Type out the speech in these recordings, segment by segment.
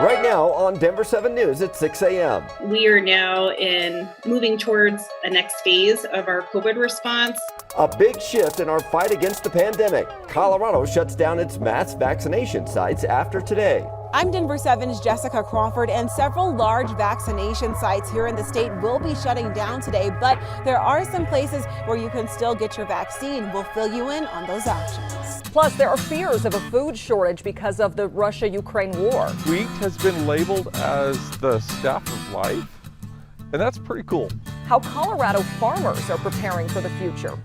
Right now on Denver 7 News at 6 a.m. We are now moving towards a next phase of our COVID response. A big shift in our fight against the pandemic. Colorado shuts down its mass vaccination sites after today. I'm Denver 7's Jessica Crawford, and several large vaccination sites here in the state will be shutting down today, but there are some places where you can still get your vaccine. We'll fill you in on those options. Plus, there are fears of a food shortage because of the Russia-Ukraine war. Wheat has been labeled as the staff of life, and that's pretty cool. How Colorado farmers are preparing for the future.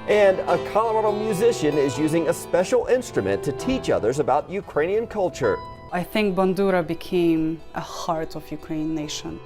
And a Colorado musician is using a special instrument to teach others about Ukrainian culture. I think bandura became a heart of Ukrainian nation.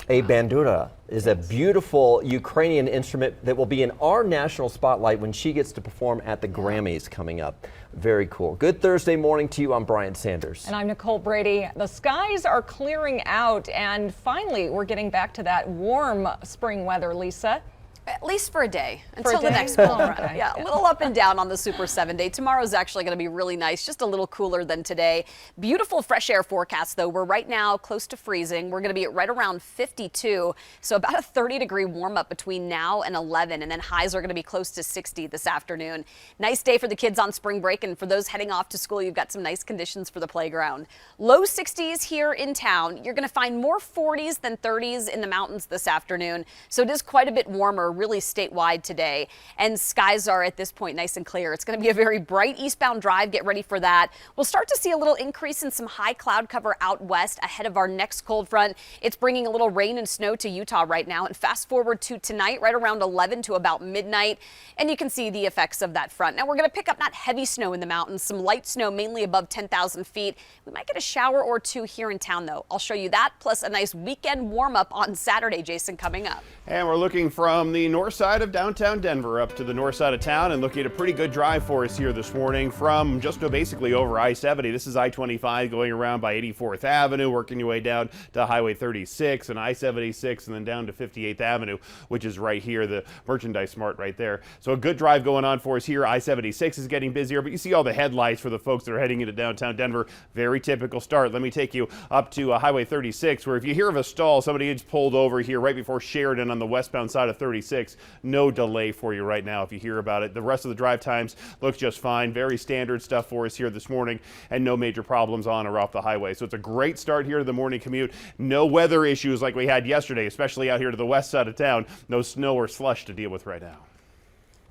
A bandura is a beautiful Ukrainian instrument that will be in our national spotlight when she gets to perform at the Grammys coming up. Very cool. Good Thursday morning to you. I'm Brian Sanders. And I'm Nicole Brady. The skies are clearing out, and finally we're getting back to that warm spring weather, Lisa. At least for a day, until the next cold front. Yeah, a little up and down on the Super 7 day. Tomorrow's actually going to be really nice, just a little cooler than today. Beautiful fresh air forecast, though. We're right now close to freezing. We're going to be at right around 52, so about a 30-degree warm-up between now and 11, and then highs are going to be close to 60 this afternoon. Nice day for the kids on spring break, and for those heading off to school, you've got some nice conditions for the playground. Low 60s here in town. You're going to find more 40s than 30s in the mountains this afternoon, so it is quite a bit warmer, really statewide today, and skies are at this point nice and clear. It's going to be a very bright eastbound drive. Get ready for that. We'll start to see a little increase in some high cloud cover out west ahead of our next cold front. It's bringing a little rain and snow to Utah right now, and fast forward to tonight, right around 11 to about midnight, and you can see the effects of that front. Now we're going to pick up not heavy snow in the mountains, some light snow mainly above 10,000 feet. We might get a shower or two here in town, though. I'll show you that, plus a nice weekend warm up on Saturday, Jason, coming up. And we're looking from the north side of downtown Denver up to the north side of town, and looking at a pretty good drive for us here this morning from just basically over I-70. This is I-25 going around by 84th Avenue, working your way down to Highway 36 and I-76, and then down to 58th Avenue, which is right here, the Merchandise Mart right there. So a good drive going on for us here. I-76 is getting busier, but you see all the headlights for the folks that are heading into downtown Denver. Very typical start. Let me take you up to Highway 36, where if you hear of a stall, somebody is pulled over here right before Sheridan on the westbound side of 36. No delay for you right now if you hear about it. The rest of the drive times look just fine. Very standard stuff for us here this morning, and no major problems on or off the highway. So it's a great start here to the morning commute. No weather issues like we had yesterday, especially out here to the west side of town. No snow or slush to deal with right now.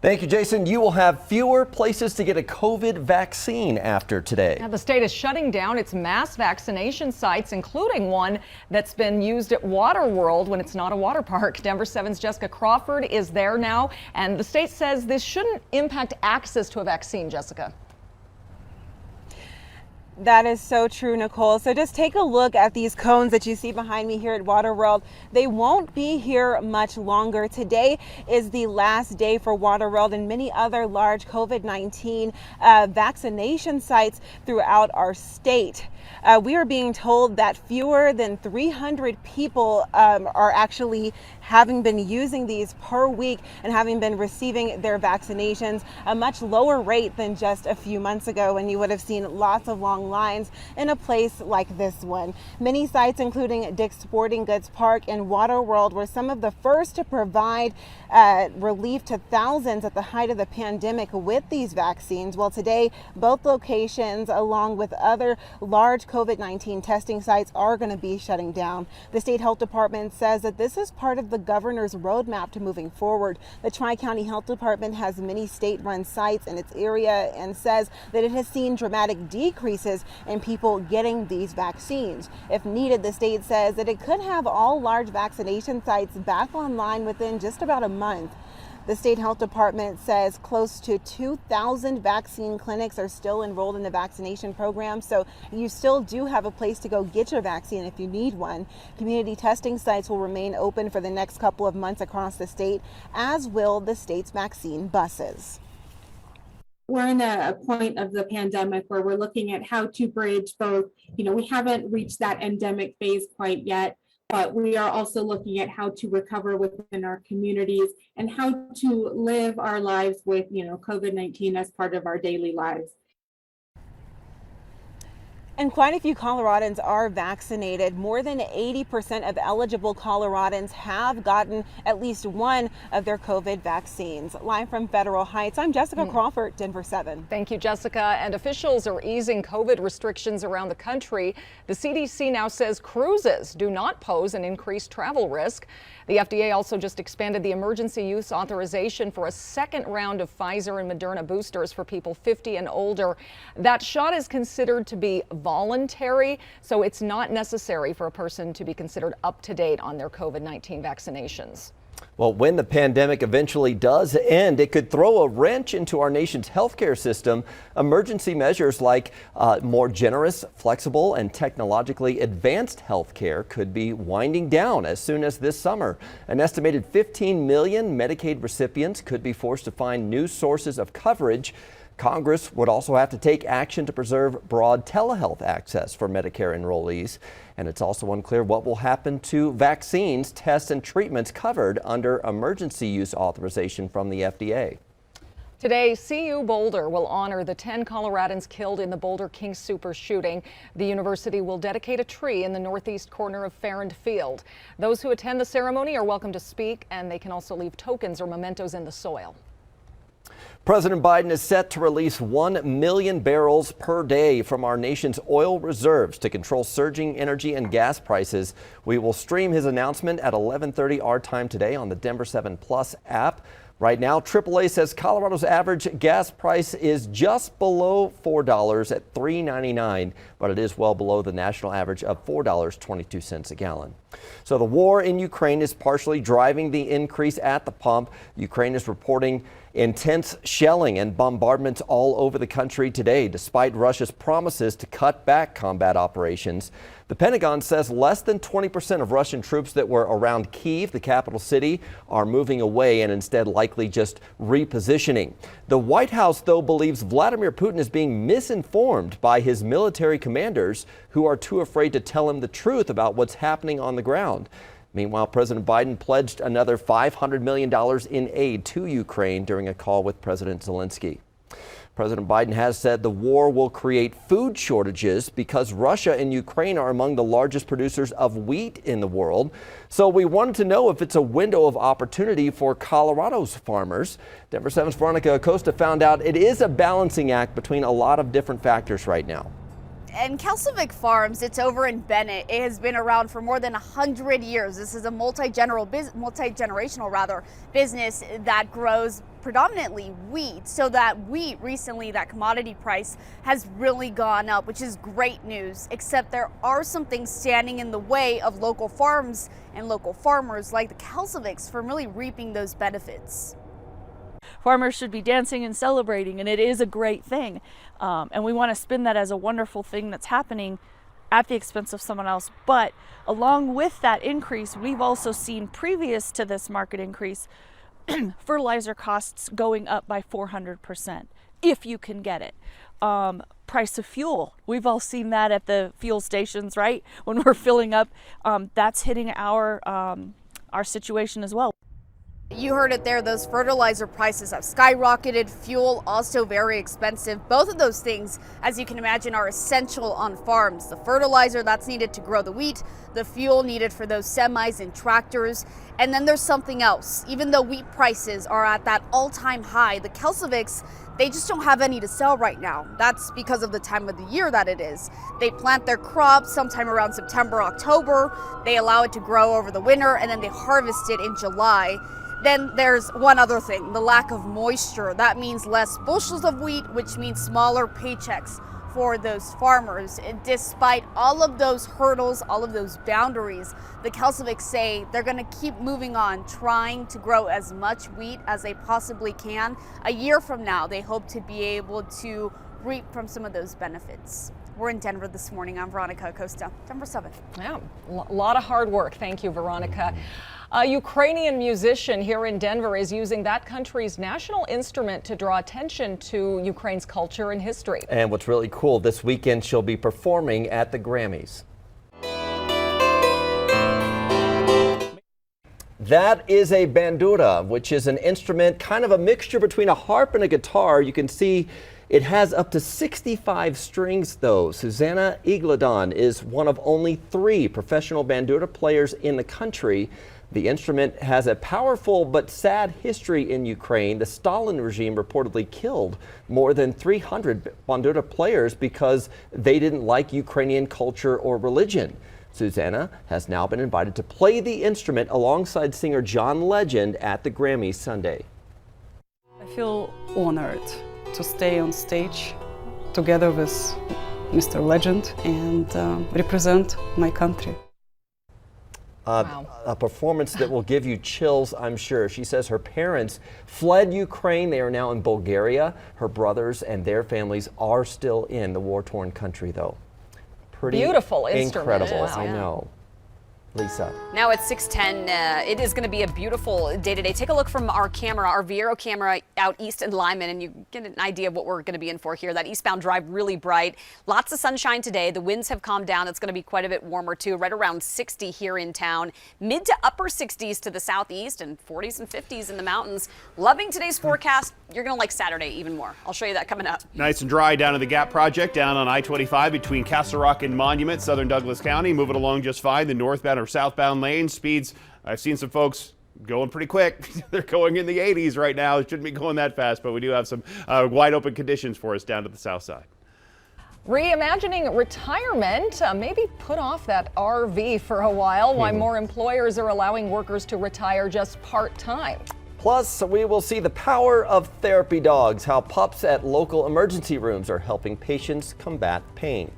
Thank you, Jason. You will have fewer places to get a COVID vaccine after today. Now, the state is shutting down its mass vaccination sites, including one that's been used at Water World when it's not a water park. Denver 7's Jessica Crawford is there now, and the state says this shouldn't impact access to a vaccine, Jessica. That is so true, Nicole. So just take a look at these cones that you see behind me here at Waterworld. They won't be here much longer. Today is the last day for Waterworld and many other large COVID-19 vaccination sites throughout our state. We are being told that fewer than 300 people are actually having been using these per week and having been receiving their vaccinations, a much lower rate than just a few months ago when you would have seen lots of long lines in a place like this one. Many sites, including Dick's Sporting Goods Park and Waterworld, were some of the first to provide relief to thousands at the height of the pandemic with these vaccines. Well, today, both locations, along with other large COVID-19 testing sites, are going to be shutting down. The state health department says that this is part of the governor's roadmap to moving forward. The Tri-County Health Department has many state-run sites in its area and says that it has seen dramatic decreases in people getting these vaccines. If needed, the state says that it could have all large vaccination sites back online within just about a month. The state health department says close to 2,000 vaccine clinics are still enrolled in the vaccination program, so you still do have a place to go get your vaccine if you need one. Community testing sites will remain open for the next couple of months across the state, as will the state's vaccine buses. We're in a point of the pandemic where we're looking at how to bridge both, we haven't reached that endemic phase quite yet, but we are also looking at how to recover within our communities and how to live our lives with, COVID-19 as part of our daily lives. And quite a few Coloradans are vaccinated. More than 80% of eligible Coloradans have gotten at least one of their COVID vaccines. Live from Federal Heights, I'm Jessica Crawford, Denver 7. Thank you, Jessica. And officials are easing COVID restrictions around the country. The CDC now says cruises do not pose an increased travel risk. The FDA also just expanded the emergency use authorization for a second round of Pfizer and Moderna boosters for people 50 and older. That shot is considered to be voluntary, so it's not necessary for a person to be considered up to date on their COVID-19 vaccinations. Well, when the pandemic eventually does end, it could throw a wrench into our nation's healthcare system. Emergency measures like more generous, flexible, and technologically advanced healthcare could be winding down as soon as this summer. An estimated 15 million Medicaid recipients could be forced to find new sources of coverage. Congress would also have to take action to preserve broad telehealth access for Medicare enrollees. And it's also unclear what will happen to vaccines, tests, and treatments covered under emergency use authorization from the FDA. Today, CU Boulder will honor the 10 Coloradans killed in the Boulder King Super shooting. The university will dedicate a tree in the northeast corner of Farrand Field. Those who attend the ceremony are welcome to speak, and they can also leave tokens or mementos in the soil. President Biden is set to release 1 million barrels per day from our nation's oil reserves to control surging energy and gas prices. We will stream his announcement at 11:30 our time today on the Denver 7 Plus app. Right now, AAA says Colorado's average gas price is just below $4 at $3.99, but it is well below the national average of $4.22 a gallon. So the war in Ukraine is partially driving the increase at the pump. Ukraine is reporting intense shelling and bombardments all over the country today, despite Russia's promises to cut back combat operations. The Pentagon says less than 20% of Russian troops that were around Kyiv, the capital city, are moving away and instead likely just repositioning. The White House, though, believes Vladimir Putin is being misinformed by his military commanders who are too afraid to tell him the truth about what's happening on the ground. Meanwhile, President Biden pledged another $500 million in aid to Ukraine during a call with President Zelensky. President Biden has said the war will create food shortages because Russia and Ukraine are among the largest producers of wheat in the world. So we wanted to know if it's a window of opportunity for Colorado's farmers. Denver 7's Veronica Acosta found out it is a balancing act between a lot of different factors right now. And Kelsovic Farms, it's over in Bennett. It has been around for more than 100 years. This is a multi-generational business that grows predominantly wheat. So that wheat recently, that commodity price has really gone up, which is great news, except there are some things standing in the way of local farms and local farmers like the Kelsovics from really reaping those benefits. Farmers should be dancing and celebrating, and it is a great thing. And we want to spin that as a wonderful thing that's happening at the expense of someone else. But along with that increase, we've also seen previous to this market increase, fertilizer costs going up by 400%, if you can get it. Price of fuel, we've all seen that at the fuel stations, right? When we're filling up, that's hitting our situation as well. You heard it there, those fertilizer prices have skyrocketed, fuel also very expensive. Both of those things, as you can imagine, are essential on farms. The fertilizer that's needed to grow the wheat, the fuel needed for those semis and tractors. And then there's something else. Even though wheat prices are at that all-time high, the Kelsovics, they just don't have any to sell right now. That's because of the time of the year that it is. They plant their crops sometime around September, October. They allow it to grow over the winter, and then they harvest it in July. Then there's one other thing, the lack of moisture. That means less bushels of wheat, which means smaller paychecks for those farmers. And despite all of those hurdles, all of those boundaries, the Kelsovics say they're going to keep moving on, trying to grow as much wheat as they possibly can. A year from now, they hope to be able to reap from some of those benefits. We're in Denver this morning. I'm Veronica Acosta, Denver 7. Yeah, a lot of hard work. Thank you, Veronica. A Ukrainian musician here in Denver is using that country's national instrument to draw attention to Ukraine's culture and history. And what's really cool, this weekend she'll be performing at the Grammys. That is a bandura, which is an instrument, kind of a mixture between a harp and a guitar. You can see it has up to 65 strings, though. Susanna Igladon is one of only 3 professional bandura players in the country. The instrument has a powerful but sad history in Ukraine. The Stalin regime reportedly killed more than 300 bandura players because they didn't like Ukrainian culture or religion. Susanna has now been invited to play the instrument alongside singer John Legend at the Grammys Sunday. I feel honored to stay on stage together with Mr. Legend and represent my country. A performance that will give you chills, I'm sure. She says her parents fled Ukraine. They are now in Bulgaria. Her brothers and their families are still in the war-torn country, though. Pretty beautiful instrument. Incredible, Wow. I know. Lisa. Now at 6:10, it is going to be a beautiful day today. Take a look from our camera, our Viero camera out east in Lyman, and you get an idea of what we're going to be in for here. That eastbound drive really bright. Lots of sunshine today. The winds have calmed down. It's going to be quite a bit warmer too, right around 60 here in town. Mid to upper 60s to the southeast and 40s and 50s in the mountains. Loving today's forecast. You're going to like Saturday even more. I'll show you that coming up. Nice and dry down at the Gap Project down on I-25 between Castle Rock and Monument, southern Douglas County. Moving along just fine. The northbound or southbound lane speeds, I've seen some folks going pretty quick. They're going in the 80s right now. It shouldn't be going that fast, but we do have some wide open conditions for us down to the south side. Reimagining retirement, maybe put off that RV for a while. Why more employers are allowing workers to retire just part-time. Plus, we will see the power of therapy dogs, how pups at local emergency rooms are helping patients combat pain.